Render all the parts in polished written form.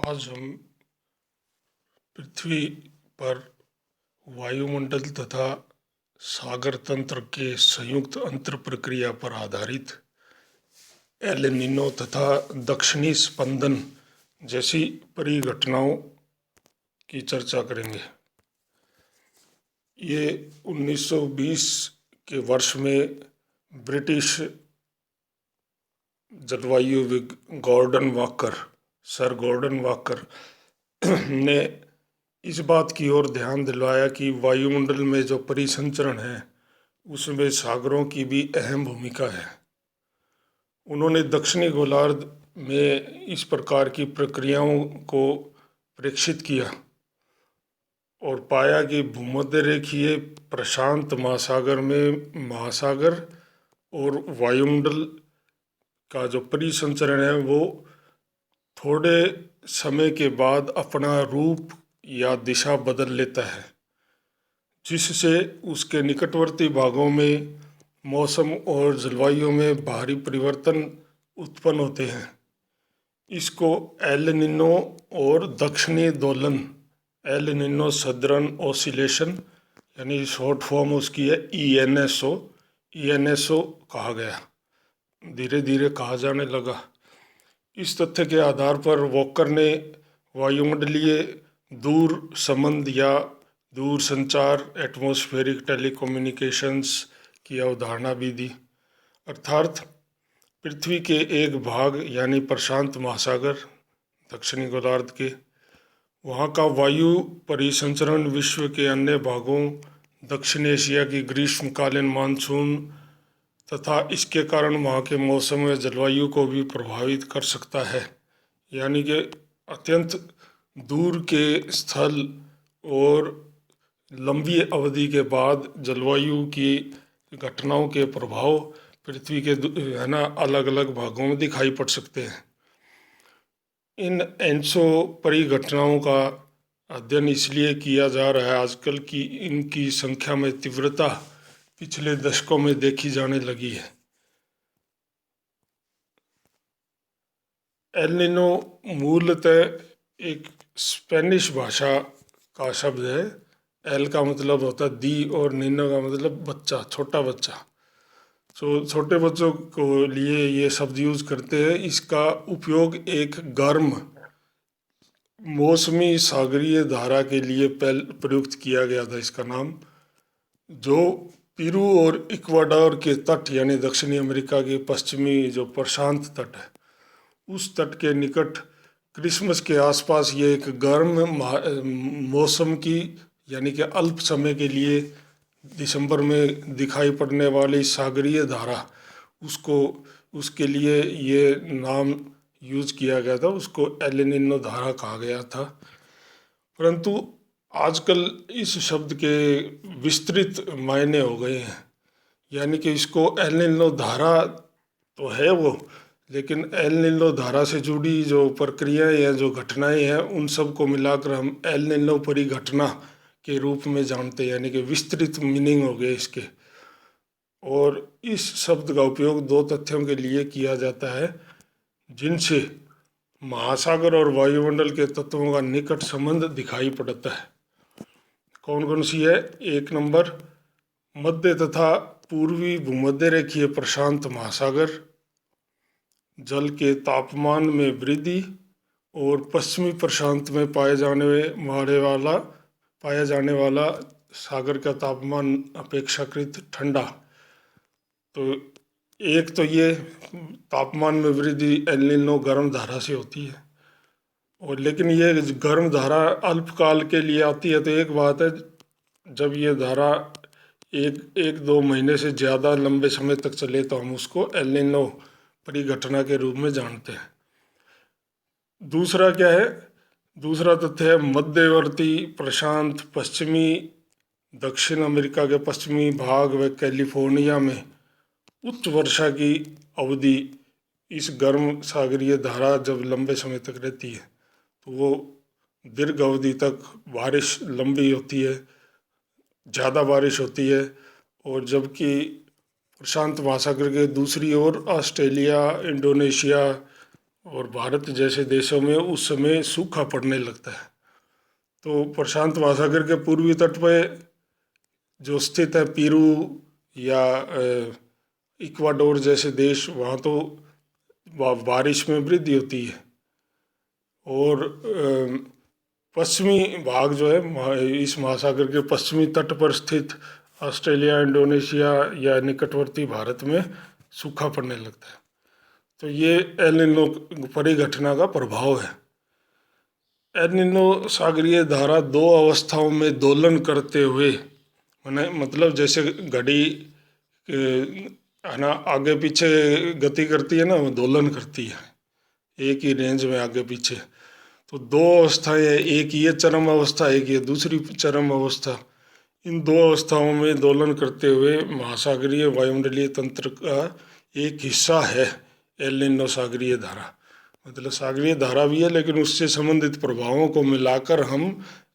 आज हम पृथ्वी पर वायुमंडल तथा सागर तंत्र के संयुक्त अंतर प्रक्रिया पर आधारित एल नीनो तथा दक्षिणी स्पंदन जैसी परिघटनाओं की चर्चा करेंगे। ये 1920 के वर्ष में ब्रिटिश जलवायु सर गॉर्डन वॉकर ने इस बात की ओर ध्यान दिलवाया कि वायुमंडल में जो परिसंचरण है उसमें सागरों की भी अहम भूमिका है। उन्होंने दक्षिणी गोलार्ध में इस प्रकार की प्रक्रियाओं को प्रेक्षित किया और पाया कि भूमध्य रेखीय प्रशांत महासागर में महासागर और वायुमंडल का जो परिसंचरण है वो थोड़े समय के बाद अपना रूप या दिशा बदल लेता है, जिससे उसके निकटवर्ती भागों में मौसम और जलवायु में भारी परिवर्तन उत्पन्न होते हैं। इसको एल निनो और दक्षिणी दोलन, एल निनो सदर्न ओसिलेशन यानी शॉर्ट फॉर्म उसकी है ईएनएसओ कहा गया, धीरे धीरे कहा जाने लगा। इस तथ्य के आधार पर वॉकर ने वायुमंडलीय दूर संबंध या दूर संचार एटमॉस्फेरिक टेलीकम्युनिकेशंस की अवधारणा भी दी। अर्थात पृथ्वी के एक भाग यानी प्रशांत महासागर दक्षिणी गोलार्ध के वहाँ का वायु परिसंचरण विश्व के अन्य भागों, दक्षिण एशिया की ग्रीष्मकालीन मानसून तथा इसके कारण वहाँ के मौसम व जलवायु को भी प्रभावित कर सकता है। यानी कि अत्यंत दूर के स्थल और लंबी अवधि के बाद जलवायु की घटनाओं के प्रभाव पृथ्वी के अलग अलग भागों में दिखाई पड़ सकते हैं। इन एंसो परिघटनाओं का अध्ययन इसलिए किया जा रहा है आजकल कि इनकी संख्या में तीव्रता पिछले दशकों में देखी जाने लगी है। एल निनो मूलतः एक स्पेनिश भाषा का शब्द है। एल का मतलब होता है दी और निनो का मतलब बच्चा, छोटा बच्चा। तो छोटे बच्चों को लिए ये शब्द यूज करते हैं। इसका उपयोग एक गर्म मौसमी सागरीय धारा के लिए प्रयुक्त किया गया था। इसका नाम जो पेरू और इक्वाडोर के तट यानी दक्षिणी अमेरिका के पश्चिमी जो प्रशांत तट है उस तट के निकट क्रिसमस के आसपास ये एक गर्म मौसम की यानी कि अल्प समय के लिए दिसंबर में दिखाई पड़ने वाली सागरीय धारा उसके लिए ये नाम यूज किया गया था, उसको एल निनो धारा कहा गया था। परंतु आजकल इस शब्द के विस्तृत मायने हो गए हैं, यानी कि इसको एल निनो धारा तो है वो, लेकिन एल निनो धारा से जुड़ी जो प्रक्रियाएं या जो घटनाएं हैं उन सब को मिलाकर हम एल निनो परिघटना के रूप में जानते हैं, यानी कि विस्तृत मीनिंग हो गए इसके। और इस शब्द का उपयोग दो तथ्यों के लिए किया जाता है जिनसे महासागर और वायुमंडल के तत्वों का निकट संबंध दिखाई पड़ता है। कौन कौन सी है? एक नंबर मध्य तथा पूर्वी भूमध्य रेखीय प्रशांत महासागर, जल के तापमान में वृद्धि और पश्चिमी प्रशांत में पाया जाने वाला सागर का तापमान अपेक्षाकृत ठंडा। तो एक तो ये तापमान में वृद्धि एल निनो गर्म धारा से होती है, और लेकिन ये गर्म धारा अल्पकाल के लिए आती है। तो एक बात है, जब ये धारा एक दो महीने से ज़्यादा लंबे समय तक चले तो हम उसको एल निनो परिघटना के रूप में जानते हैं। दूसरा क्या है? दूसरा तथ्य है मध्यवर्ती प्रशांत पश्चिमी दक्षिण अमेरिका के पश्चिमी भाग व कैलिफोर्निया में उच्च वर्षा की अवधि। इस गर्म सागरीय धारा जब लंबे समय तक रहती है तो वो दीर्घ अवधि तक बारिश लंबी होती है, ज़्यादा बारिश होती है। और जबकि प्रशांत महासागर के दूसरी ओर ऑस्ट्रेलिया, इंडोनेशिया और भारत जैसे देशों में उस समय सूखा पड़ने लगता है। तो प्रशांत महासागर के पूर्वी तट पर जो स्थित है पेरू या इक्वाडोर जैसे देश, वहाँ तो बारिश में वृद्धि होती है। और पश्चिमी भाग जो है इस महासागर के पश्चिमी तट पर स्थित ऑस्ट्रेलिया, इंडोनेशिया या निकटवर्ती भारत में सूखा पड़ने लगता है। तो ये एल निनो परिघटना का प्रभाव है। एल निनो सागरीय धारा दो अवस्थाओं में दोलन करते हुए, मतलब जैसे घड़ी है ना आगे पीछे गति करती है ना, वो दोलन करती है एक ही रेंज में आगे पीछे। तो दो अवस्थाएं, एक ये चरम अवस्था, एक ये दूसरी चरम अवस्था। इन दो अवस्थाओं में दोलन करते हुए महासागरीय वायुमंडलीय तंत्र का एक हिस्सा है एल निनो सागरीय धारा। मतलब सागरीय धारा भी है, लेकिन उससे संबंधित प्रभावों को मिलाकर हम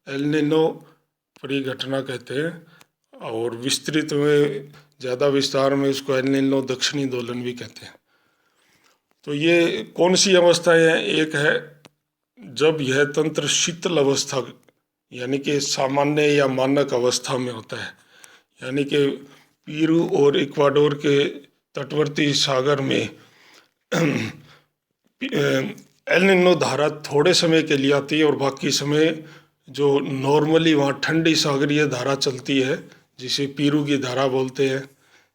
एल निनो परिघटना कहते हैं। और विस्तृत में, ज़्यादा विस्तार में इसको एल निनो दक्षिणी दोलन भी कहते हैं। तो ये कौन सी अवस्थाएं हैं? एक है जब यह तंत्र शीतल अवस्था यानी कि सामान्य या मानक अवस्था में होता है, यानी कि पेरू और इक्वाडोर के तटवर्ती सागर में एल निनो धारा थोड़े समय के लिए आती है और बाकी समय जो नॉर्मली वहाँ ठंडी सागरीय धारा चलती है, जिसे पेरू की धारा बोलते हैं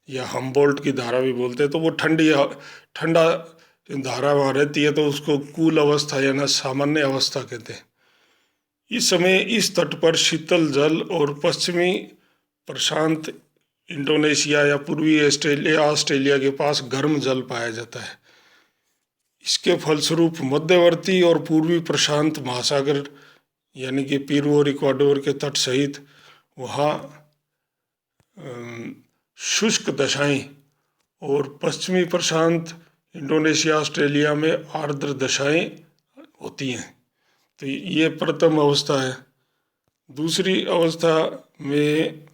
या हम्बोल्ट की धारा भी बोलते हैं, तो वो ठंडा धारा वहाँ रहती है, तो उसको कूल अवस्था या ना सामान्य अवस्था कहते हैं। इस समय इस तट पर शीतल जल और पश्चिमी प्रशांत इंडोनेशिया या पूर्वी ऑस्ट्रेलिया के पास गर्म जल पाया जाता है। इसके फलस्वरूप मध्यवर्ती और पूर्वी प्रशांत महासागर यानी कि पेरू और इक्वाडोर के तट सहित वहाँ शुष्क दशाएं और पश्चिमी प्रशांत इंडोनेशिया ऑस्ट्रेलिया में आर्द्र दशाएं होती हैं। तो ये प्रथम अवस्था है। दूसरी अवस्था में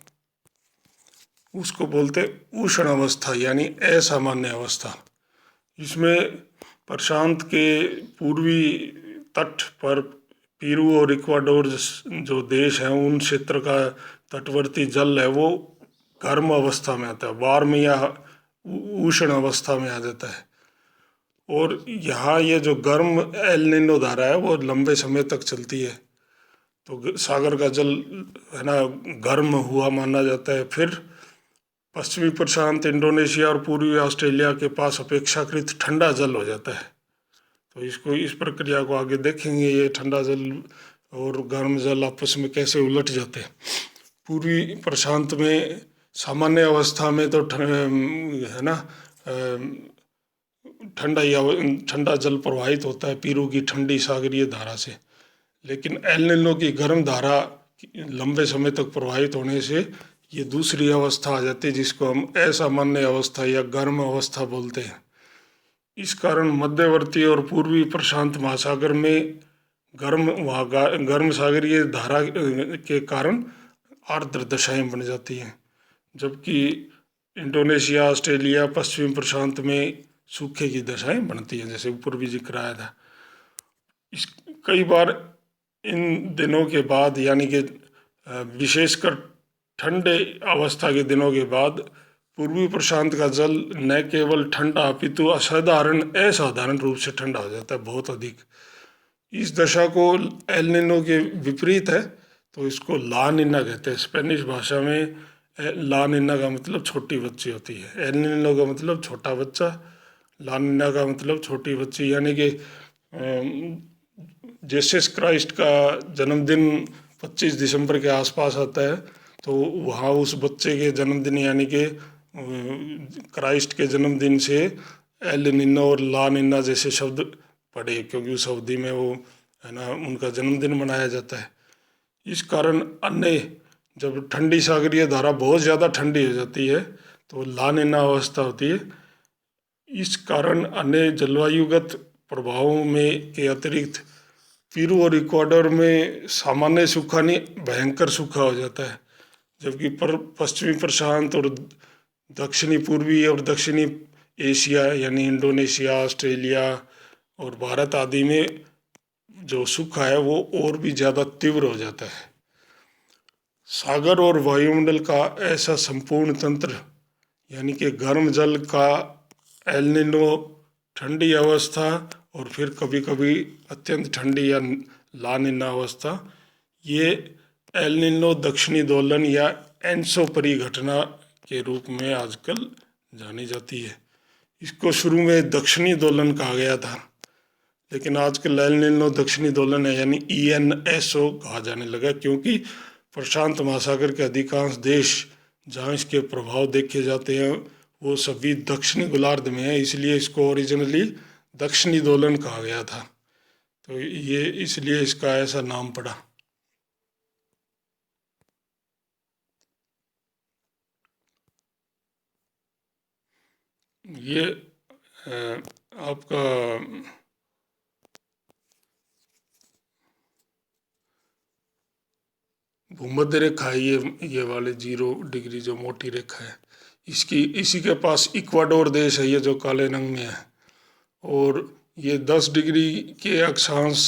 उसको बोलते उष्ण अवस्था यानी असामान्य अवस्था। इसमें प्रशांत के पूर्वी तट पर पेरू और इक्वाडोर जो देश हैं, उन क्षेत्र का तटवर्ती जल है वो गर्म अवस्था में आता है, वार्म या उष्ण अवस्था में आ जाता है। और यहाँ ये जो गर्म एल निनो धारा है वो लंबे समय तक चलती है, तो सागर का जल है ना गर्म हुआ माना जाता है। फिर पश्चिमी प्रशांत इंडोनेशिया और पूर्वी ऑस्ट्रेलिया के पास अपेक्षाकृत ठंडा जल हो जाता है। तो इस प्रक्रिया को आगे देखेंगे, ये ठंडा जल और गर्म जल आपस में कैसे उलट जाते हैं। पूर्वी प्रशांत में सामान्य अवस्था में तो है ना ठंडा जल प्रवाहित होता है पेरू की ठंडी सागरीय धारा से, लेकिन एल निनो की गर्म धारा लंबे समय तक प्रवाहित होने से ये दूसरी अवस्था आ जाती है, जिसको हम असामान्य अवस्था या गर्म अवस्था बोलते हैं। इस कारण मध्यवर्ती और पूर्वी प्रशांत महासागर में गर्म सागरीय धारा के कारण आर्द्र दशाएं बन जाती हैं, जबकि इंडोनेशिया, ऑस्ट्रेलिया, पश्चिमी प्रशांत में सूखे की दशाएं बनती हैं, जैसे ऊपर भी जिक्र आया था। कई बार इन दिनों के बाद यानी कि विशेषकर ठंडे अवस्था के दिनों के बाद पूर्वी प्रशांत का जल न केवल ठंडा अपितु असाधारण रूप से ठंडा हो जाता है, बहुत अधिक। इस दशा को एल निनो के विपरीत है, तो इसको ला निना कहते हैं। स्पेनिश भाषा में ला निना का मतलब छोटी बच्ची होती है, एल निनो का मतलब छोटा बच्चा, ला निना का मतलब छोटी बच्ची। यानी कि जीसस क्राइस्ट का जन्मदिन 25 दिसंबर के आसपास आता है, तो वहाँ उस बच्चे के जन्मदिन यानी कि क्राइस्ट के जन्मदिन से एल निनो और ला निना जैसे शब्द पढ़े, क्योंकि उस अवधि में वो है ना उनका जन्मदिन मनाया जाता है। इस कारण अन्य जब ठंडी सागरीय धारा बहुत ज़्यादा ठंडी हो जाती है तो ला निना अवस्था होती है। इस कारण अन्य जलवायुगत प्रभावों में के अतिरिक्त पेरू और इक्वाडोर में सामान्य सूखा नहीं, भयंकर सूखा हो जाता है, जबकि पश्चिमी प्रशांत और दक्षिणी पूर्वी और दक्षिणी एशिया यानी इंडोनेशिया, ऑस्ट्रेलिया, और भारत आदि में जो सूखा है वो और भी ज़्यादा तीव्र हो जाता है। सागर और वायुमंडल का ऐसा संपूर्ण तंत्र यानी कि गर्म जल का एल नीनो, ठंडी अवस्था और फिर कभी कभी अत्यंत ठंडी या ला निना अवस्था, ये एल नीनो दक्षिणी दोलन या एनसो परिघटना के रूप में आजकल जानी जाती है। इसको शुरू में दक्षिणी दोलन कहा गया था, लेकिन आजकल एल नीनो दक्षिणी दोलन है यानी ENSO कहा जाने लगा, क्योंकि प्रशांत महासागर के अधिकांश देश जहाँ इसके प्रभाव देखे जाते हैं वो सभी दक्षिणी गोलार्ध में है, इसलिए इसको ओरिजिनली दक्षिणी दोलन कहा गया था। तो ये इसलिए इसका ऐसा नाम पड़ा। ये आपका भूमध्य रेखा है, ये वाले 0 डिग्री जो मोटी रेखा है, इसी के पास इक्वाडोर देश है, ये जो काले रंग में है, और ये 10 डिग्री के अक्षांश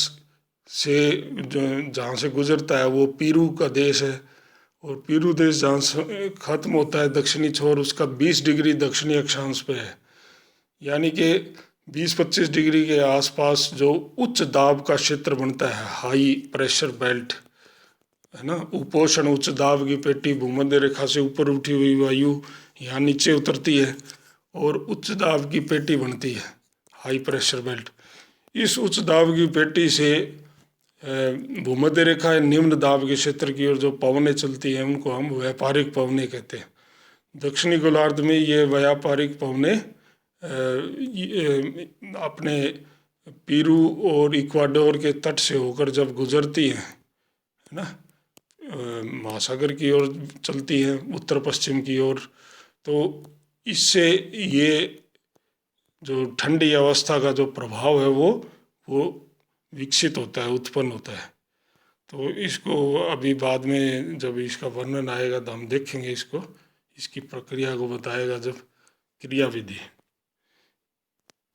से जहाँ से गुजरता है वो पेरू का देश है, और पेरू देश जहाँ से खत्म होता है दक्षिणी छोर, उसका 20 डिग्री दक्षिणी अक्षांश पे है। यानी कि 20-25 डिग्री के आसपास जो उच्च दाब का क्षेत्र बनता है, हाई प्रेशर बेल्ट है ना, उपोषण उच्च दाब की पेटी, भूमध्य रेखा से ऊपर उठी हुई वायु यहाँ नीचे उतरती है और उच्च दाब की पेटी बनती है, हाई प्रेशर बेल्ट। इस उच्च दाब की पेटी से भूमध्य रेखा निम्न दाब के क्षेत्र की ओर जो पवनें चलती हैं उनको हम व्यापारिक पवनें कहते हैं। दक्षिणी गोलार्ध में ये व्यापारिक पवनें अपने पेरू और इक्वाडोर के तट से होकर जब गुजरती हैं, है ना, महासागर की ओर चलती है उत्तर पश्चिम की ओर, तो इससे ये जो ठंडी अवस्था का जो प्रभाव है वो विकसित होता है, उत्पन्न होता है। तो इसको अभी बाद में जब इसका वर्णन आएगा तो हम देखेंगे, इसकी प्रक्रिया को बताएगा जब क्रिया विधि।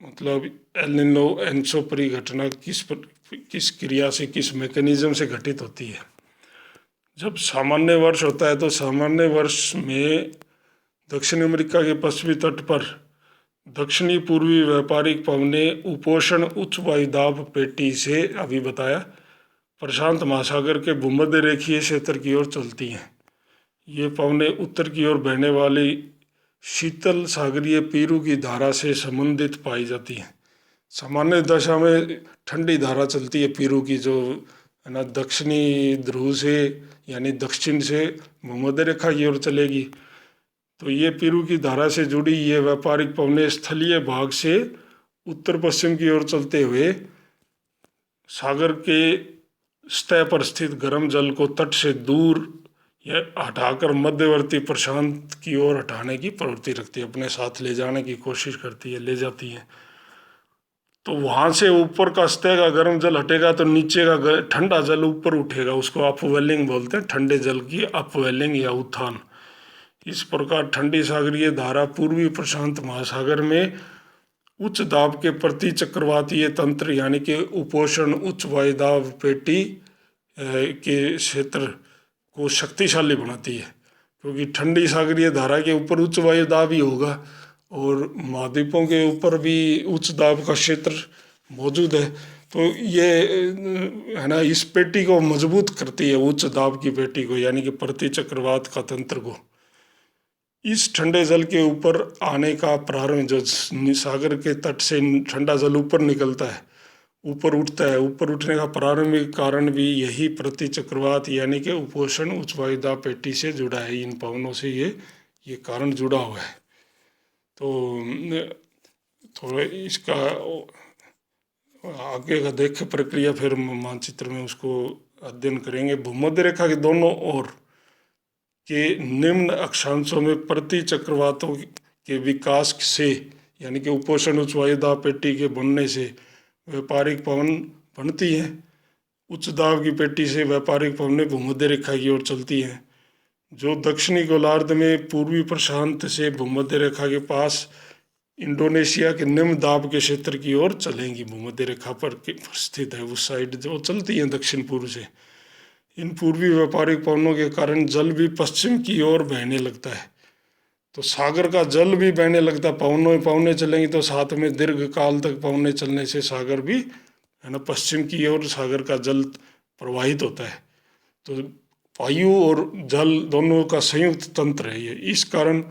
मतलब एल नीनो एनसो परिघटना किस क्रिया से, किस मैकेनिज्म से घटित होती है। जब सामान्य वर्ष होता है तो सामान्य वर्ष में दक्षिण अमेरिका के पश्चिमी तट पर दक्षिणी पूर्वी व्यापारिक पवनें उपोषण उच्च वायुदाब पेटी से, अभी बताया, प्रशांत महासागर के भूमध्य रेखीय क्षेत्र की ओर चलती हैं। ये पवनें उत्तर की ओर बहने वाली शीतल सागरीय पेरू की धारा से संबंधित पाई जाती हैं। सामान्य दशा में ठंडी धारा चलती है पेरू की, जो है ना दक्षिणी ध्रुव से यानी दक्षिण से भूमध्य रेखा की ओर चलेगी। तो ये पेरू की धारा से जुड़ी ये व्यापारिक पवनें स्थलीय भाग से उत्तर पश्चिम की ओर चलते हुए सागर के सतह पर स्थित गर्म जल को तट से दूर या हटाकर मध्यवर्ती प्रशांत की ओर हटाने की प्रवृत्ति रखती है, अपने साथ ले जाने की कोशिश करती है, ले जाती है। तो वहाँ से ऊपर का सतह का गर्म जल हटेगा तो नीचे का ठंडा जल ऊपर उठेगा, उसको अपवेलिंग बोलते हैं, ठंडे जल की अपवेलिंग या उत्थान। इस प्रकार ठंडी सागरीय धारा पूर्वी प्रशांत महासागर में उच्च दाब के प्रति चक्रवातीय तंत्र यानी कि उपोषण उच्च वायुदाब पेटी के क्षेत्र को शक्तिशाली बनाती है, क्योंकि ठंडी सागरीय धारा के ऊपर उच्च वायुदाब ही होगा और महाद्वीपों के ऊपर भी उच्च दाब का क्षेत्र मौजूद है। तो ये है ना, इस पेटी को मजबूत करती है, उच्च दाब की पेटी को, यानी कि प्रति चक्रवात का तंत्र को। इस ठंडे जल के ऊपर आने का प्रारंभ, जो सागर के तट से ठंडा जल ऊपर निकलता है, ऊपर उठता है, ऊपर उठने का प्रारंभिक कारण भी यही प्रति चक्रवात यानी कि उपोषण उच्च वायुदाब पेटी से जुड़ा है। इन पवनों से ये कारण जुड़ा हुआ है। तो थोड़ा इसका आगे का देख प्रक्रिया फिर मानचित्र में उसको अध्ययन करेंगे। भूमध्य रेखा के दोनों ओर के निम्न अक्षांशों में प्रति चक्रवातों के विकास से यानी कि उपोषण उच्च वायुदाब पेटी के बनने से व्यापारिक पवन बनती हैं। उच्च दाब की पेटी से व्यापारिक पवनें भूमध्य रेखा की ओर चलती हैं, जो दक्षिणी गोलार्ध में पूर्वी प्रशांत से भूमध्य रेखा के पास इंडोनेशिया के निम्न दाब के क्षेत्र की ओर चलेंगी। भूमध्य रेखा पर स्थित है उस साइड जो चलती है दक्षिण पूर्व से। इन पूर्वी व्यापारिक पवनों के कारण जल भी पश्चिम की ओर बहने लगता है। तो सागर का जल भी बहने लगता है। पवने चलेंगी तो साथ में दीर्घ काल तक पवने चलने से सागर भी है ना पश्चिम की ओर सागर का जल प्रवाहित होता है। तो वायु और जल दोनों का संयुक्त तंत्र है ये। इस कारण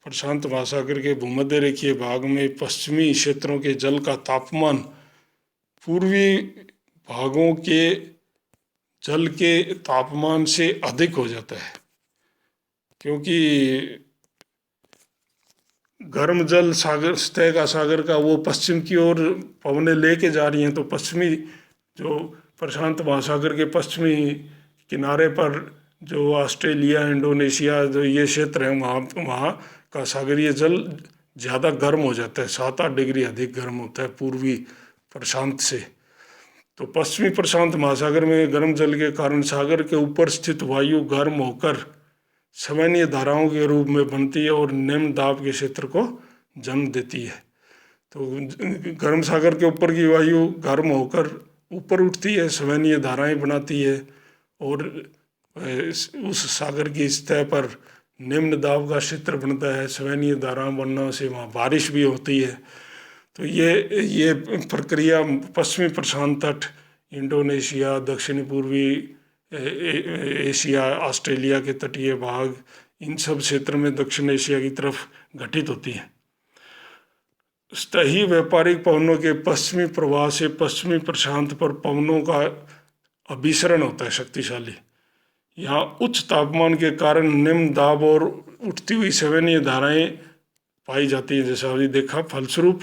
प्रशांत महासागर के भूमध्य रेखीय भाग में पश्चिमी क्षेत्रों के जल का तापमान पूर्वी भागों के जल के तापमान से अधिक हो जाता है, क्योंकि गर्म जल सागर सतह का सागर का वो पश्चिम की ओर पवनें लेके जा रही हैं। तो पश्चिमी जो प्रशांत महासागर के पश्चिमी किनारे पर जो ऑस्ट्रेलिया, इंडोनेशिया जो ये क्षेत्र है वहाँ का सागरीय जल ज़्यादा गर्म हो जाता है, 7-8 डिग्री अधिक गर्म होता है पूर्वी प्रशांत से। तो पश्चिमी प्रशांत महासागर में गर्म जल के कारण सागर के ऊपर स्थित वायु गर्म होकर सवैनीय धाराओं के रूप में बनती है और निम्न दाब के क्षेत्र को जन्म देती है। तो गर्म सागर के ऊपर की वायु गर्म होकर ऊपर उठती है, सवैनीय धाराएं बनाती है और उस सागर की सतह पर निम्न दाब का क्षेत्र बनता है। सवैनीय धाराएं बनने से वहाँ बारिश भी होती है। तो ये प्रक्रिया पश्चिमी प्रशांत तट, इंडोनेशिया, दक्षिणी पूर्वी एशिया, ऑस्ट्रेलिया के तटीय भाग, इन सब क्षेत्र में दक्षिण एशिया की तरफ घटित होती है। स्थायी व्यापारिक पवनों के पश्चिमी प्रवाह से पश्चिमी प्रशांत पर पवनों का अभिसरण होता है शक्तिशाली। यहाँ उच्च तापमान के कारण निम्न दाब और उठती हुई सवैनीय धाराएं पाई जाती हैं, जैसा अभी देखा। फलस्वरूप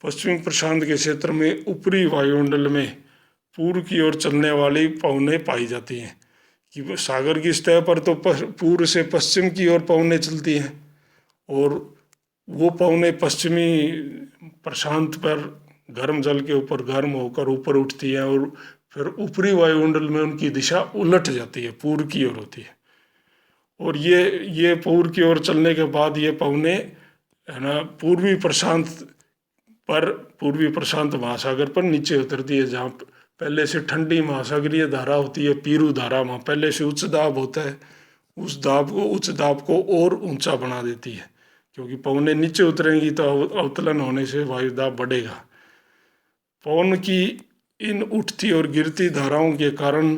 पश्चिमी प्रशांत के क्षेत्र में ऊपरी वायुमंडल में पूर्व की ओर चलने वाली पवनें पाई जाती हैं। कि सागर की सतह पर तो पूर्व से पश्चिम की ओर पवनें चलती हैं और वो पवनें पश्चिमी प्रशांत पर गर्म जल के ऊपर गर्म होकर ऊपर उठती हैं और फिर ऊपरी वायुमंडल में उनकी दिशा उलट जाती है, पूर्व की ओर होती है। और ये पूर्व की ओर चलने के बाद ये पवनें है ना पूर्वी प्रशांत महासागर पर नीचे उतरती है, जहाँ पहले से ठंडी महासागरीय धारा होती है, पीरू धारा। वहाँ पहले से उच्च दाब होता है, उच्च दाब को और ऊंचा बना देती है, क्योंकि पवनें नीचे उतरेंगी तो अवतलन होने से वायुदाब बढ़ेगा। पवन की इन उठती और गिरती धाराओं के कारण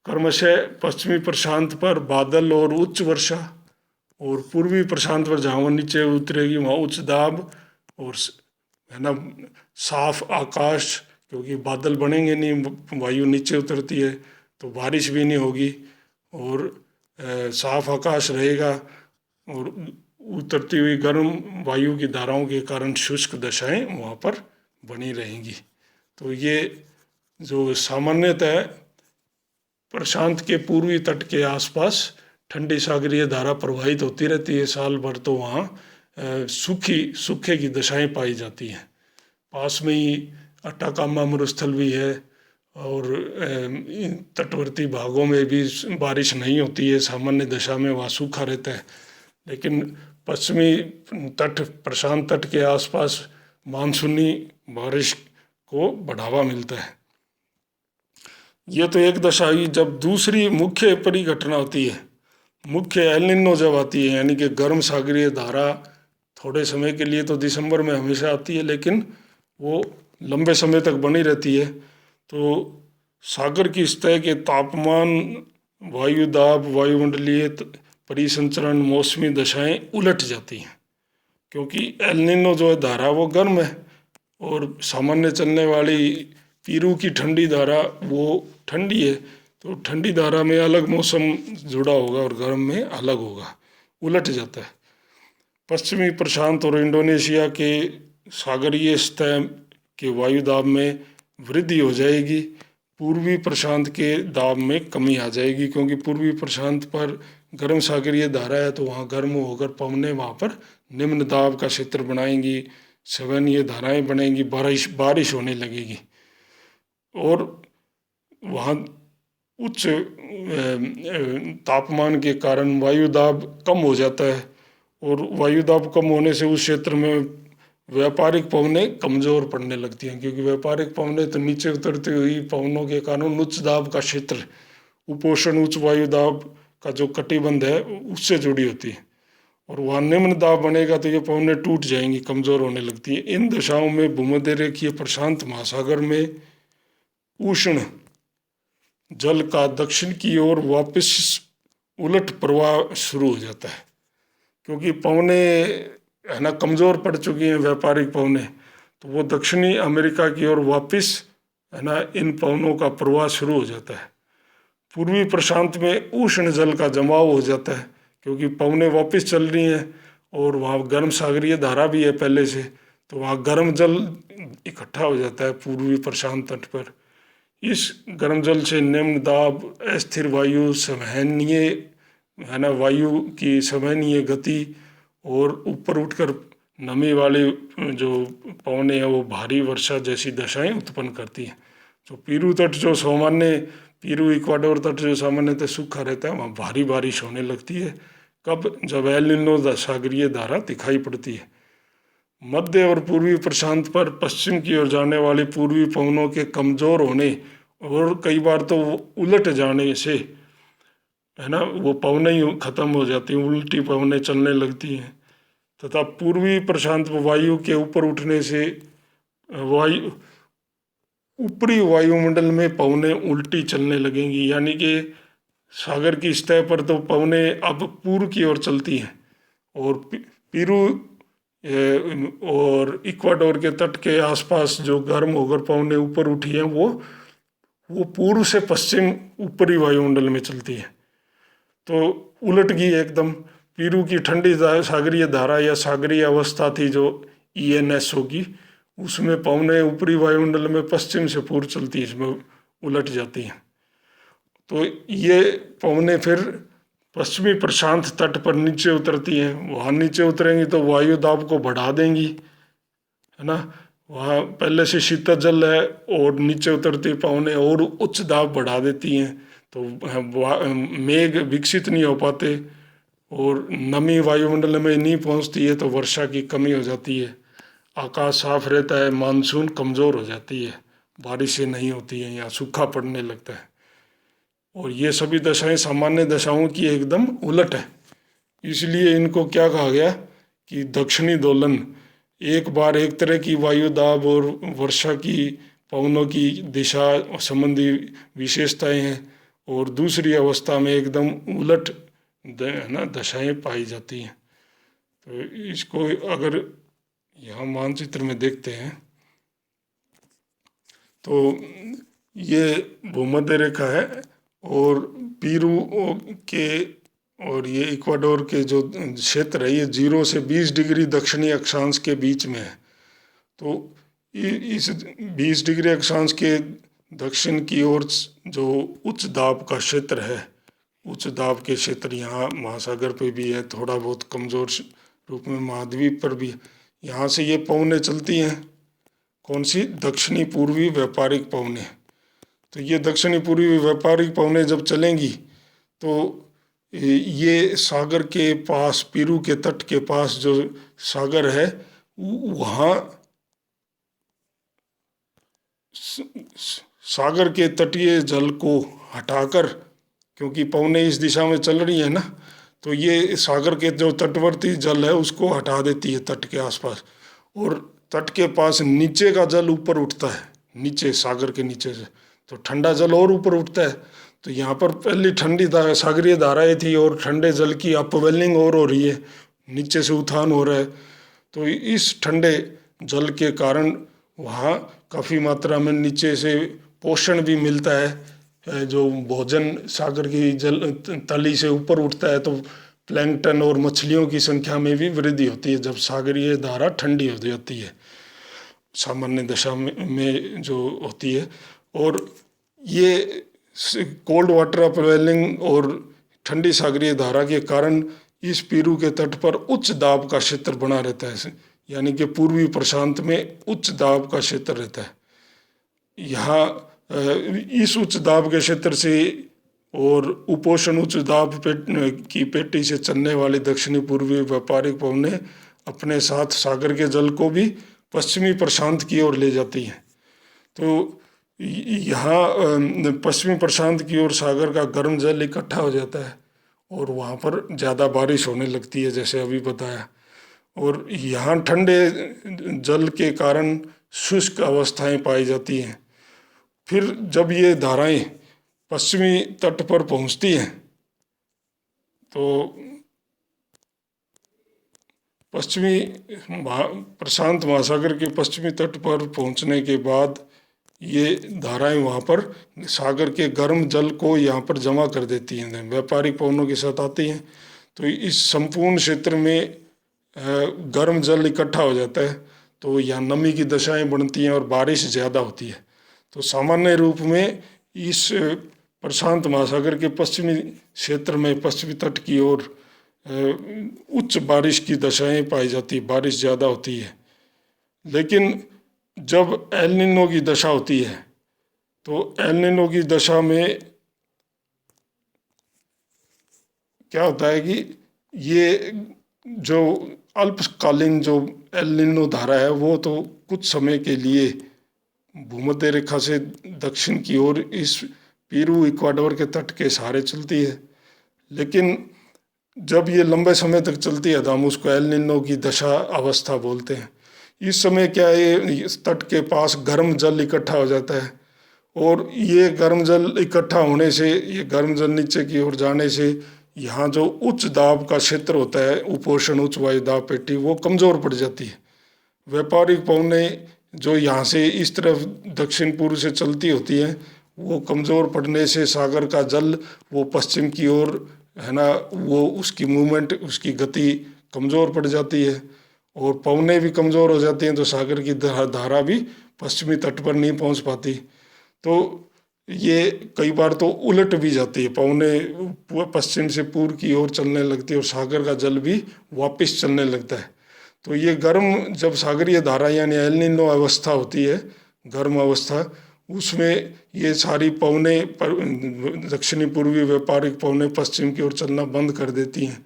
क्रमशः पश्चिमी प्रशांत पर बादल और उच्च वर्षा, और पूर्वी प्रशांत पर जहाँ वो नीचे उतरेगी वहाँ उच्च दाब और है ना साफ आकाश, क्योंकि बादल बनेंगे नहीं, वायु नीचे उतरती है तो बारिश भी नहीं होगी और साफ आकाश रहेगा और उतरती हुई गर्म वायु की धाराओं के कारण शुष्क दशाएं वहाँ पर बनी रहेंगी। तो ये जो सामान्यतः प्रशांत के पूर्वी तट के आसपास ठंडी सागरीय धारा प्रवाहित होती रहती है साल भर, तो वहाँ सूखे की दशाएं पाई जाती हैं। पास में ही अट्टाकामा मरुस्थल भी है और तटवर्ती भागों में भी बारिश नहीं होती है, सामान्य दशा में वहाँ सूखा रहता है। लेकिन पश्चिमी तट, प्रशांत तट के आसपास मानसूनी बारिश को बढ़ावा मिलता है। ये तो एक दशा हुई। जब दूसरी मुख्य परिघटना होती है, मुख्य एल निनो जब आती है, यानी कि गर्म सागरीय धारा थोड़े समय के लिए तो दिसंबर में हमेशा आती है, लेकिन वो लंबे समय तक बनी रहती है। तो सागर की सतह के तापमान, वायुदाब, वायुमंडलीय परिसंचरण, मौसमी दशाएं उलट जाती हैं, क्योंकि एल निनो जो है धारा वो गर्म है और सामान्य चलने वाली पीरू की ठंडी धारा वो ठंडी है। तो ठंडी धारा में अलग मौसम जुड़ा होगा और गर्म में अलग होगा, उलट जाता है। पश्चिमी प्रशांत और इंडोनेशिया के सागरीय सतह के वायुदाब में वृद्धि हो जाएगी, पूर्वी प्रशांत के दाब में कमी आ जाएगी, क्योंकि पूर्वी प्रशांत पर गर्म सागरीय धारा है तो वहाँ गर्म होकर पवनें वहाँ पर निम्न दाब का क्षेत्र बनाएंगी, सवैनीय धाराएं बनेंगी, बारिश होने लगेगी और वहाँ उच्च तापमान के कारण वायुदाब कम हो जाता है और वायुदाब कम होने से उस क्षेत्र में व्यापारिक पवनें कमजोर पड़ने लगती हैं, क्योंकि व्यापारिक पवनें तो नीचे उतरती हुई पवनों के कारण उच्च दाब का क्षेत्र, उपोषण उच्च वायु दाब का जो कटिबंध है उससे जुड़ी होती है, और वहाँ निम्न दाब बनेगा तो ये पवनें टूट जाएंगी, कमजोर होने लगती है। इन दशाओं में भूमध्य रेखीय प्रशांत महासागर में उष्ण जल का दक्षिण की ओर वापस उलट प्रवाह शुरू हो जाता है, क्योंकि पवनें है ना कमजोर पड़ चुकी हैं व्यापारिक पवनें, तो वो दक्षिणी अमेरिका की ओर वापस है ना इन पवनों का प्रवाह शुरू हो जाता है। पूर्वी प्रशांत में उष्ण जल का जमाव हो जाता है, क्योंकि पवनें वापस चल रही हैं और वहाँ गर्म सागरीय धारा भी है पहले से, तो वहाँ गर्म जल इकट्ठा हो जाता है पूर्वी प्रशांत तट पर। इस गर्म जल से निम्न दाब, अस्थिर वायु, संवहनीय है ना वायु की संवहनीय गति और ऊपर उठकर नमी वाले जो पवनें हैं वो भारी वर्षा जैसी दशाएं उत्पन्न करती हैं। जो पीरू तट जो सामान्य, पीरू इक्वाडोर तट जो सामान्यतः सूखा रहता है, वहाँ भारी बारिश होने लगती है। कब? जब एल निनो सागरीय धारा दिखाई पड़ती है। मध्य और पूर्वी प्रशांत पर पश्चिम की ओर जाने वाली पूर्वी पवनों के कमजोर होने और कई बार तो उलट जाने से है ना वो पवनें ही खत्म हो जाती हैं, उल्टी पवनें चलने लगती हैं, तथा पूर्वी प्रशांत वायु के ऊपर उठने से वायु ऊपरी वायुमंडल में पवनें उल्टी चलने लगेंगी, यानी कि सागर की सतह पर तो पवनें अब पूर्व की ओर चलती हैं, और पीरू और इक्वाडोर के तट के आसपास जो गर्म होकर पवनें ऊपर उठी हैं वो पूर्व से पश्चिम ऊपरी वायुमंडल में चलती है, तो उलट गई एकदम। पीरू की ठंडी सागरीय धारा या सागरीय अवस्था थी जो ENS होगी, उसमें पवनें ऊपरी वायुमंडल में पश्चिम से पूर्व चलती है, इसमें उलट जाती हैं। तो ये पवनें फिर पश्चिमी प्रशांत तट पर नीचे उतरती हैं, वहाँ नीचे उतरेंगी तो वायु दाब को बढ़ा देंगी, है ना। वहाँ पहले से शीतल जल है और नीचे उतरती पवनें और उच्च दाब बढ़ा देती हैं, तो मेघ विकसित नहीं हो पाते और नमी वायुमंडल में नहीं पहुँचती है, तो वर्षा की कमी हो जाती है। आकाश साफ रहता है, मानसून कमज़ोर हो जाती है, बारिशें नहीं होती हैं या सूखा पड़ने लगता है, और ये सभी दशाएं सामान्य दशाओं की एकदम उलट है। इसलिए इनको क्या कहा गया कि दक्षिणी दोलन। एक बार एक तरह की वायु दाब और वर्षा की पवनों की दिशा संबंधी विशेषताएं हैं, और दूसरी अवस्था में एकदम उलट है ना दशाएं पाई जाती हैं। तो इसको अगर यहाँ मानचित्र में देखते हैं तो ये भूमध्य रेखा है, और पीरू के और ये इक्वाडोर के जो क्षेत्र है ये 0 से 20 डिग्री दक्षिणी अक्षांश के बीच में है। तो इस 20 डिग्री अक्षांश के दक्षिण की ओर जो उच्च दाब का क्षेत्र है, उच्च दाब के क्षेत्र यहाँ महासागर पे भी है, थोड़ा बहुत कमज़ोर रूप में महाद्वीप पर भी। यहाँ से ये पवनें चलती हैं, कौन सी? दक्षिणी पूर्वी व्यापारिक पवनें। तो ये दक्षिणी पूर्वी व्यापारिक पवनें जब चलेंगी तो ये सागर के पास, पीरू के तट के पास जो सागर है वहाँ सागर के तटीय जल को हटाकर, क्योंकि पवनें इस दिशा में चल रही है ना, तो ये सागर के जो तटवर्ती जल है उसको हटा देती है तट के आसपास, और तट के पास नीचे का जल ऊपर उठता है, नीचे सागर के नीचे से, तो ठंडा जल और ऊपर उठता है। तो यहाँ पर पहली ठंडी सागरीय धाराएं थी और ठंडे जल की अपवेलिंग और हो रही है, नीचे से उत्थान हो रहा है। तो इस ठंडे जल के कारण वहाँ काफ़ी मात्रा में नीचे से पोषण भी मिलता है, जो भोजन सागर की जल तली से ऊपर उठता है, तो प्लैंकटन और मछलियों की संख्या में भी वृद्धि होती है जब सागरीय धारा ठंडी हो जाती है, सामान्य दशा में जो होती है। और ये कोल्ड वाटर अपवेलिंग और ठंडी सागरीय धारा के कारण इस पीरू के तट पर उच्च दाब का क्षेत्र बना रहता है, यानी कि पूर्वी प्रशांत में उच्च दाब का क्षेत्र रहता है। यहाँ इस उच्च दाब के क्षेत्र से और उपोषण उच्च दाब की पेटी से चलने वाली दक्षिणी पूर्वी व्यापारिक पवनें अपने साथ सागर के जल को भी पश्चिमी प्रशांत की ओर ले जाती हैं। तो यहाँ पश्चिमी प्रशांत की ओर सागर का गर्म जल इकट्ठा हो जाता है और वहाँ पर ज़्यादा बारिश होने लगती है, जैसे अभी बताया। और यहाँ ठंडे जल के कारण शुष्क अवस्थाएं पाई जाती हैं। फिर जब ये धाराएं पश्चिमी तट पर पहुँचती हैं तो प्रशांत महासागर के पश्चिमी तट पर पहुंचने के बाद ये धाराएं वहाँ पर सागर के गर्म जल को यहाँ पर जमा कर देती हैं, व्यापारिक पवनों के साथ आती हैं। तो इस संपूर्ण क्षेत्र में गर्म जल इकट्ठा हो जाता है, तो यहाँ नमी की दशाएं बनती हैं और बारिश ज़्यादा होती है। तो सामान्य रूप में इस प्रशांत महासागर के पश्चिमी क्षेत्र में पश्चिमी तट की ओर उच्च बारिश की दशाएं पाई जाती है, बारिश ज़्यादा होती है। लेकिन जब एल नीनो की दशा होती है तो एल नीनो की दशा में क्या होता है कि ये जो अल्पकालीन जो एल नीनो धारा है वो तो कुछ समय के लिए भूमध्य रेखा से दक्षिण की ओर इस पेरू इक्वाडोर के तट के सहारे चलती है। लेकिन जब ये लंबे समय तक चलती है तो हम उसको एल नीनो की दशा अवस्था बोलते हैं। इस समय क्या है, इस तट के पास गर्म जल इकट्ठा हो जाता है और ये गर्म जल इकट्ठा होने से, ये गर्म जल नीचे की ओर जाने से यहाँ जो उच्च दाब का क्षेत्र होता है, उपोषण उच्च वायु दाब पेटी, वो कमज़ोर पड़ जाती है। व्यापारिक पवनें जो यहाँ से इस तरफ दक्षिण पूर्व से चलती होती हैं वो कमज़ोर पड़ने से सागर का जल वो पश्चिम की ओर है ना, वो उसकी मूवमेंट, उसकी गति कमज़ोर पड़ जाती है और पवनें भी कमज़ोर हो जाती हैं, तो सागर की धारा भी पश्चिमी तट पर नहीं पहुंच पाती। तो ये कई बार तो उलट भी जाती है, पवनें पश्चिम से पूर्व की ओर चलने लगती है और सागर का जल भी वापस चलने लगता है। तो ये गर्म, जब सागरीय धारा यानी एल नीनो अवस्था होती है, गर्म अवस्था, उसमें ये सारी पवनें दक्षिणी पूर्वी व्यापारिक पवनें पश्चिम की ओर चलना बंद कर देती हैं।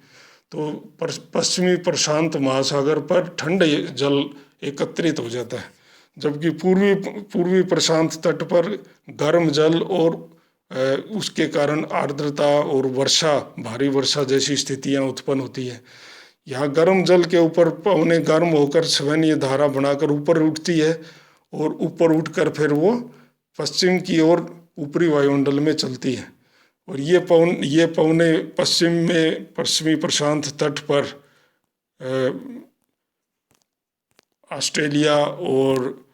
तो पश्चिमी प्रशांत महासागर पर ठंडे जल एकत्रित हो जाता है, जबकि पूर्वी प्रशांत तट पर गर्म जल और उसके कारण आर्द्रता और वर्षा, भारी वर्षा जैसी स्थितियां उत्पन्न होती है। यहाँ गर्म जल के ऊपर पवनें गर्म होकर स्वेनीय धारा बनाकर ऊपर उठती है और ऊपर उठकर फिर वो पश्चिम की ओर ऊपरी वायुमंडल में चलती है। और ये पवनें पश्चिम में पश्चिमी प्रशांत तट पर ऑस्ट्रेलिया और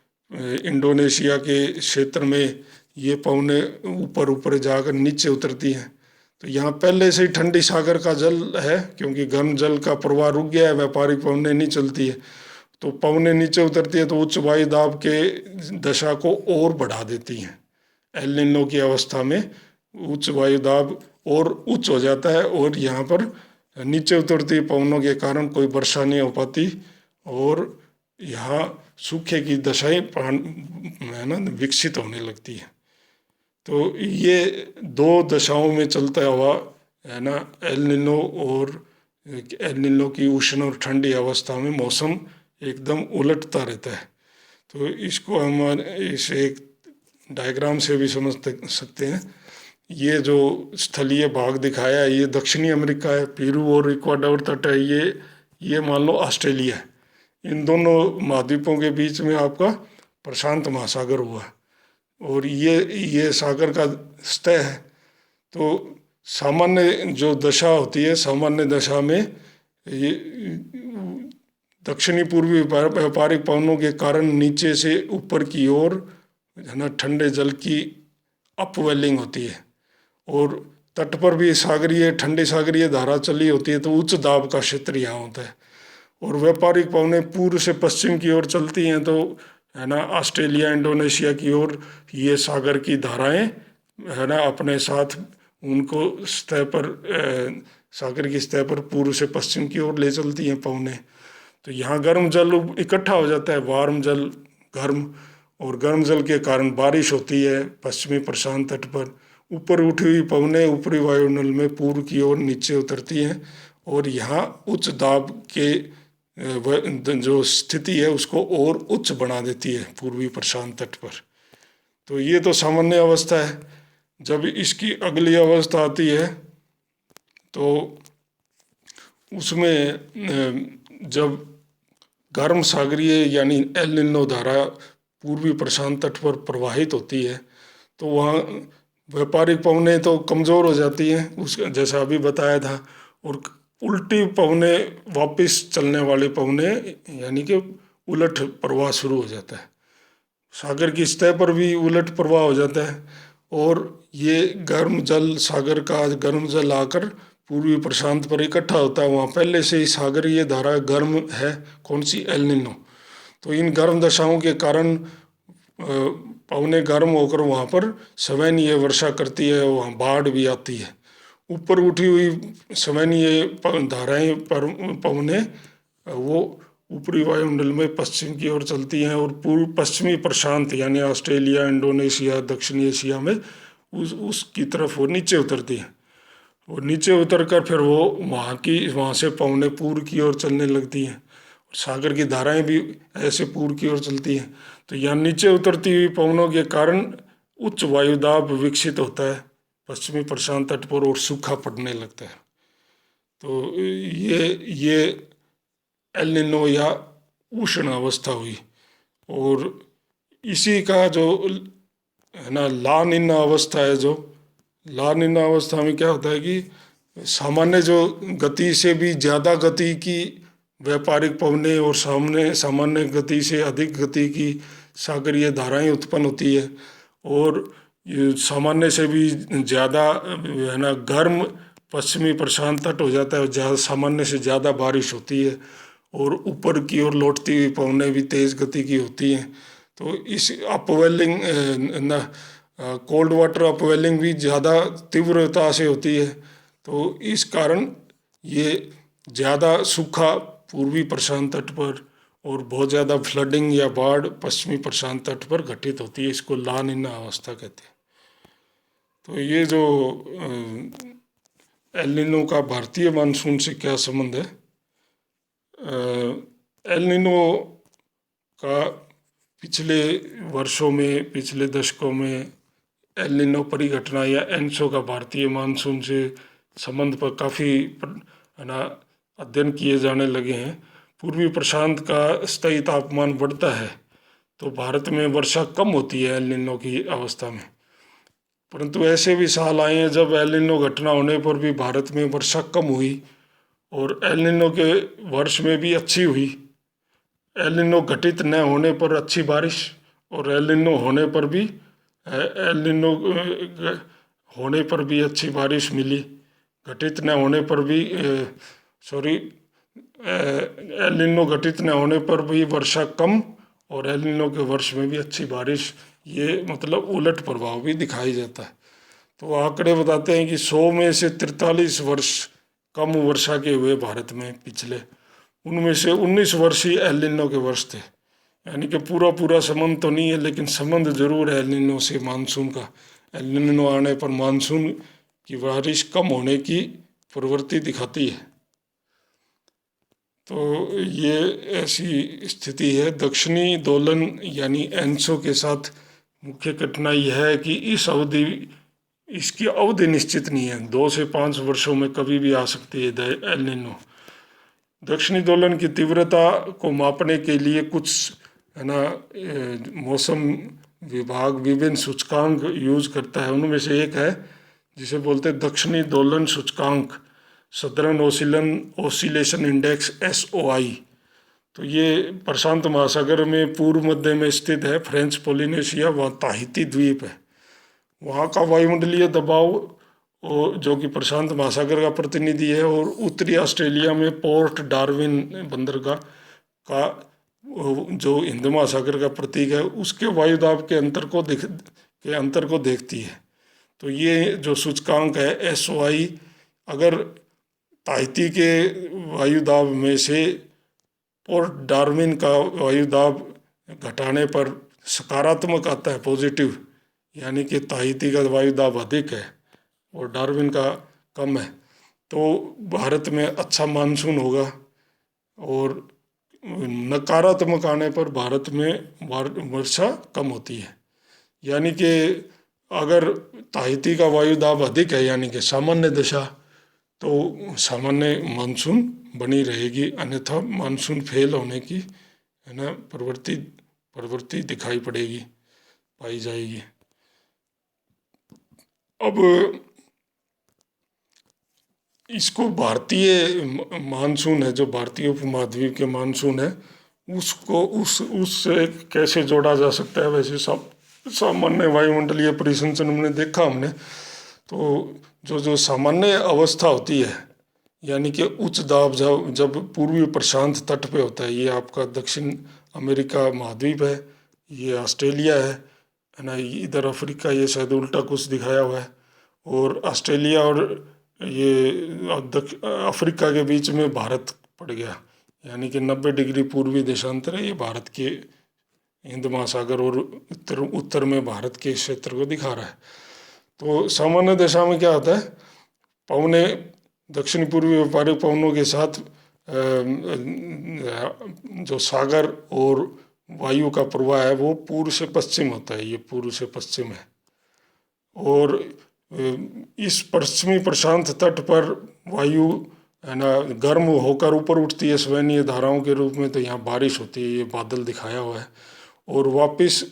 इंडोनेशिया के क्षेत्र में ये पवनें ऊपर ऊपर जाकर नीचे उतरती हैं। तो यहाँ पहले से ही ठंडी सागर का जल है, क्योंकि गर्म जल का प्रवाह रुक गया है, व्यापारिक पवनें नहीं चलती है, तो पवनें नीचे उतरती है तो उच्च वायु दाब के दशा को और बढ़ा देती हैं। एल नीनो की अवस्था में उच्च वायु दाब और उच्च हो जाता है और यहाँ पर नीचे उतरती पवनों के कारण कोई वर्षा नहीं हो पाती और यहाँ सूखे की दशाएं है ना विकसित होने लगती है। तो ये दो दशाओं में चलता हुआ है ना एल नीनो, और एल नीनो की उष्ण और ठंडी अवस्था में मौसम एकदम उलटता रहता है। तो इसको हम इसे एक डायग्राम से भी समझ सकते हैं। ये जो स्थलीय भाग दिखाया है ये दक्षिणी अमेरिका है, पेरू और इक्वाडोर तट है, ये मान लो ऑस्ट्रेलिया है। इन दोनों महाद्वीपों के बीच में आपका प्रशांत महासागर हुआ है और ये सागर का सतह है। तो सामान्य जो दशा होती है, सामान्य दशा में ये दक्षिणी पूर्वी व्यापारिक पवनों के कारण नीचे से ऊपर की ओर है ना ठंडे जल की अपवेलिंग होती है और तट पर भी ठंडी सागरीय धारा चली होती है, तो उच्च दाब का क्षेत्र यहाँ होता है। और व्यापारिक पवनें पूर्व से पश्चिम की ओर चलती हैं तो है ना ऑस्ट्रेलिया इंडोनेशिया की ओर ये सागर की धाराएं है ना अपने साथ उनको सतह पर सागर की सतह पर पूर्व से पश्चिम की ओर ले चलती हैं पवनें। तो यहाँ गर्म जल इकट्ठा हो जाता है, वार्म जल गर्म, और गर्म जल के कारण बारिश होती है पश्चिमी प्रशांत तट पर। ऊपर उठी हुई पवनें ऊपरी वायुमंडल में पूर्व की ओर नीचे उतरती हैं और यहाँ उच्च दाब के जो स्थिति है उसको और उच्च बना देती है पूर्वी प्रशांत तट पर। तो ये तो सामान्य अवस्था है। जब इसकी अगली अवस्था आती है तो उसमें जब गर्म सागरीय यानी एल निनो धारा पूर्वी प्रशांत तट पर प्रवाहित होती है तो वहाँ व्यापारिक पवनें तो कमज़ोर हो जाती हैं, उस जैसा अभी बताया था, और उल्टी पवनें वापस चलने वाले पवनें यानी कि उलट प्रवाह शुरू हो जाता है। सागर की सतह पर भी उलट प्रवाह हो जाता है और ये गर्म जल, सागर का गर्म जल आकर पूर्वी प्रशांत पर इकट्ठा होता है। वहाँ पहले से ही सागरीय धारा गर्म है, कौन सी, एल निनो। तो इन गर्म दशाओं के कारण पवनें गर्म होकर वहाँ पर सवैनीय वर्षा करती है, वहाँ बाढ़ भी आती है। ऊपर उठी हुई सवैनीय धाराएं पर पवनें वो ऊपरी वायुमंडल में पश्चिम की ओर चलती हैं और पूर्व पश्चिमी प्रशांत यानी ऑस्ट्रेलिया, इंडोनेशिया, दक्षिणी एशिया में उसकी तरफ वो नीचे उतरती हैं। और नीचे उतरकर फिर वो वहाँ से पवनें पूर्व की ओर चलने लगती हैं। सागर की धाराएं भी ऐसे पूर्व की ओर चलती हैं। तो यहाँ नीचे उतरती हुई पवनों के कारण उच्च वायुदाब विकसित होता है पश्चिमी प्रशांत तट पर और सूखा पड़ने लगता है। तो ये एल निनो या उष्ण अवस्था हुई। और इसी का जो है ना ला निना अवस्था है, जो ला निना अवस्था में क्या होता है कि सामान्य जो गति से भी ज़्यादा गति की व्यापारिक पवनें और सामान्य गति से अधिक गति की सागरीय धाराएं उत्पन्न होती है और ये सामान्य से भी ज़्यादा है ना गर्म पश्चिमी प्रशांत तट हो जाता है, ज़्यादा सामान्य से ज़्यादा बारिश होती है और ऊपर की ओर लौटती हुई पवनें भी तेज़ गति की होती हैं। तो इस अपवेलिंग कोल्ड वाटर अपवेलिंग भी ज़्यादा तीव्रता से होती है। तो इस कारण ये ज़्यादा सूखा पूर्वी प्रशांत तट पर और बहुत ज़्यादा फ्लडिंग या बाढ़ पश्चिमी प्रशांत तट पर घटित होती है। इसको ला निना अवस्था कहते हैं। तो ये जो एल निनो का भारतीय मानसून से क्या संबंध है? एल निनो का पिछले वर्षों में, पिछले दशकों में एल निनो परिघटना या एनसो का भारतीय मानसून से संबंध पर काफ़ी है ना अध्ययन किए जाने लगे हैं। पूर्वी प्रशांत का स्थायी तापमान बढ़ता है तो भारत में वर्षा कम होती है एल निनो की अवस्था में, परंतु ऐसे भी साल आए हैं जब एल निनो घटना होने पर भी भारत में वर्षा कम हुई और एल निनो के वर्ष में भी अच्छी हुई। एल निनो घटित न होने पर अच्छी बारिश और एल निनो होने पर भी होने पर भी अच्छी बारिश मिली। घटित न होने पर भी एल निनो घटित न होने पर भी वर्षा कम और एल निनो के वर्ष में भी अच्छी बारिश, ये मतलब उलट प्रभाव भी दिखाई जाता है। तो आंकड़े बताते हैं कि 100 में से 43 वर्ष कम वर्षा के हुए भारत में पिछले, उनमें से 19 वर्ष ही एल निनो के वर्ष थे। यानी कि पूरा संबंध तो नहीं है लेकिन संबंध जरूर है एल निनो से मानसून का। एल निनो आने पर मानसून की बारिश कम होने की प्रवृत्ति दिखाती है। तो ये ऐसी स्थिति है। दक्षिणी दोलन यानी एनसो के साथ मुख्य कठिनाई है कि इसकी अवधि निश्चित नहीं है। 2 से 5 वर्षों में कभी भी आ सकती है एल निनो। दक्षिणी दोलन की तीव्रता को मापने के लिए कुछ है ना मौसम विभाग विभिन्न सूचकांक यूज करता है। उनमें से एक है जिसे बोलते हैं दक्षिणी दोलन सूचकांक, सदर्न ओसिलेशन इंडेक्स SOI। तो ये प्रशांत महासागर में पूर्व मध्य में स्थित है, फ्रेंच पोलिनेशिया व ताहिती द्वीप है। वहाँ का वायुमंडलीय दबाव जो कि प्रशांत महासागर का प्रतिनिधि है और उत्तरी ऑस्ट्रेलिया में पोर्ट डार्विन बंदरगाह का जो हिंद महासागर का प्रतीक है उसके वायुदाब के अंतर को देखती है। तो ये जो सूचकांक है SOI अगर ताहिती के वायुदाब में से पोर्ट डार्विन का वायुदाब घटाने पर सकारात्मक आता है, पॉजिटिव, यानी कि ताहिती का वायुदाब अधिक है और डार्विन का कम है, तो भारत में अच्छा मानसून होगा और नकारात्मक आने पर भारत में वर्षा कम होती है। यानी कि अगर ताहिती का वायु दाब अधिक है, यानी कि सामान्य दशा, तो सामान्य मानसून बनी रहेगी, अन्यथा मानसून फेल होने की है ना प्रवृत्ति दिखाई पड़ेगी, पाई जाएगी। अब इसको भारतीय मानसून है, जो भारतीय उपमहाद्वीप के मानसून है, उसको उससे कैसे जोड़ा जा सकता है। वैसे सब सामान्य वायुमंडलीय परिसंचरण में देखा हमने, तो जो सामान्य अवस्था होती है, यानी कि उच्च दाब जब पूर्वी प्रशांत तट पे होता है, ये आपका दक्षिण अमेरिका महाद्वीप है, ये ऑस्ट्रेलिया है ना, इधर अफ्रीका, ये शायद उल्टा कुछ दिखाया हुआ है, और ऑस्ट्रेलिया और ये अफ्रीका के बीच में भारत पड़ गया, यानी कि 90 डिग्री पूर्वी देशांतर है, ये भारत के हिंद महासागर और उत्तर में भारत के क्षेत्र को दिखा रहा है। तो सामान्य दशा में क्या होता है, पवने दक्षिण पूर्वी व्यापारिक पवनों के साथ जो सागर और वायु का प्रवाह है वो पूर्व से पश्चिम होता है, ये पूर्व से पश्चिम है। और इस पश्चिमी प्रशांत तट पर वायु है ना गर्म होकर ऊपर उठती है सवैनीय धाराओं के रूप में, तो यहाँ बारिश होती है, ये बादल दिखाया हुआ है, और वापस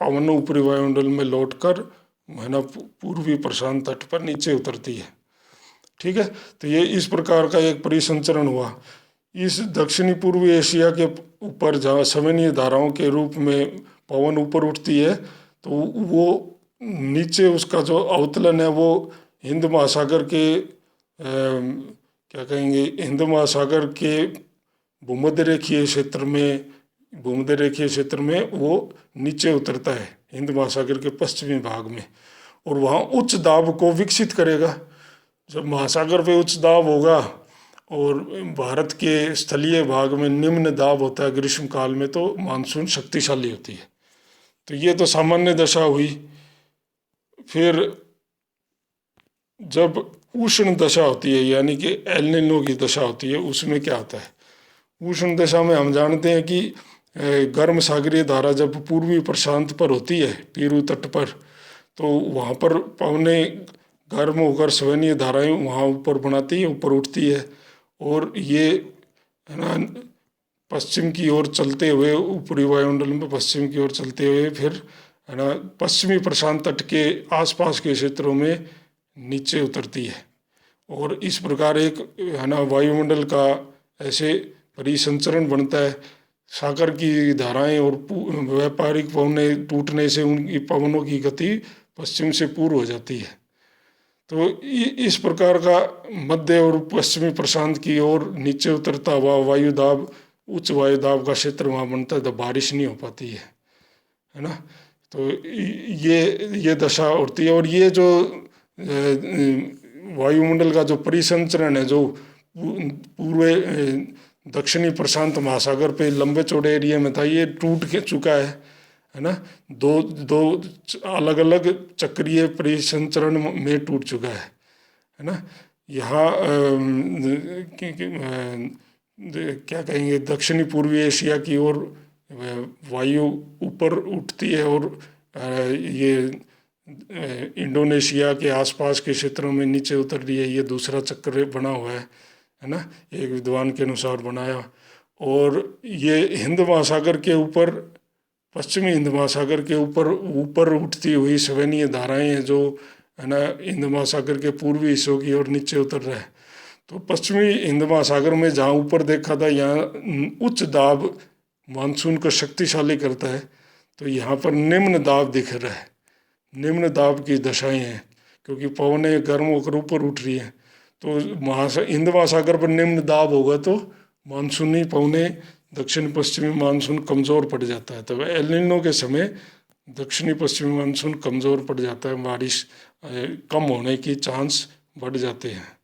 पवन ऊपरी वायुमंडल में लौटकर है ना पूर्वी प्रशांत तट पर नीचे उतरती है। ठीक है, तो ये इस प्रकार का एक परिसंचरण हुआ। इस दक्षिणी पूर्वी एशिया के ऊपर जहाँ सवैनीय धाराओं के रूप में पवन ऊपर उठती है, तो वो नीचे उसका जो अवतलन है वो हिंद महासागर के क्या कहेंगे, हिंद महासागर के भूमध्य रेखीय क्षेत्र में वो नीचे उतरता है हिंद महासागर के पश्चिमी भाग में, और वहाँ उच्च दाब को विकसित करेगा। जब महासागर पे उच्च दाब होगा और भारत के स्थलीय भाग में निम्न दाब होता है ग्रीष्म काल में, तो मानसून शक्तिशाली होती है। तो ये तो सामान्य दशा हुई। फिर जब उष्ण दशा होती है, यानी कि एल नीनो की दशा होती है, उसमें क्या होता है, उष्ण दशा में हम जानते हैं कि गर्म सागरीय धारा जब पूर्वी प्रशांत पर होती है, पीरू तट पर, तो वहाँ पर पवने गर्म होकर सवैनीय धाराएं वहाँ ऊपर बनाती है, ऊपर उठती है, और ये है ना पश्चिम की ओर चलते हुए ऊपरी वायुमंडल में पश्चिम की ओर चलते हुए फिर है ना पश्चिमी प्रशांत तट के आसपास के क्षेत्रों में नीचे उतरती है। और इस प्रकार एक है ना वायुमंडल का ऐसे परिसंचरण बनता है। सागर की धाराएं और व्यापारिक पवने टूटने से उनकी पवनों की गति पश्चिम से पूर्व हो जाती है। तो इस प्रकार का मध्य और पश्चिमी प्रशांत की ओर नीचे उतरता हुआ वायु दाब, उच्च वायु दाब का क्षेत्र वहाँ बनता है, तो बारिश नहीं हो पाती है ना। तो ये दशा होती है। और ये जो वायुमंडल का जो परिसंचरण है, जो पूर्व दक्षिणी प्रशांत महासागर पे लंबे चौड़े एरिया में था, ये टूट के चुका है ना। दो अलग अलग चक्रीय परिसंचरण में टूट चुका है ना। यहाँ क्या कहेंगे, दक्षिणी पूर्वी एशिया की ओर वायु ऊपर उठती है और ये इंडोनेशिया के आसपास के क्षेत्रों में नीचे उतर रही है। ये दूसरा चक्र बना हुआ है ना, एक विद्वान के अनुसार बनाया। और ये हिंद महासागर के ऊपर, पश्चिमी हिंद महासागर के ऊपर उठती हुई सवैनीय धाराएं हैं, जो है ना हिंद महासागर के पूर्वी हिस्सों की ओर नीचे उतर रहा है। तो पश्चिमी हिंद महासागर में जहाँ ऊपर देखा था, यहाँ उच्च दाब मानसून को शक्तिशाली करता है, तो यहाँ पर निम्न दाब दिख रहा है, निम्न दाब की दशाएं हैं, क्योंकि पवनें गर्म होकर ऊपर उठ रही हैं। तो हिंद महासागर पर निम्न दाब होगा तो मानसूनी पवनें दक्षिण पश्चिमी मानसून कमज़ोर पड़ जाता है। तो एल नीनो के समय दक्षिणी पश्चिमी मानसून कमज़ोर पड़ जाता है, बारिश कम होने की चांस बढ़ जाते हैं।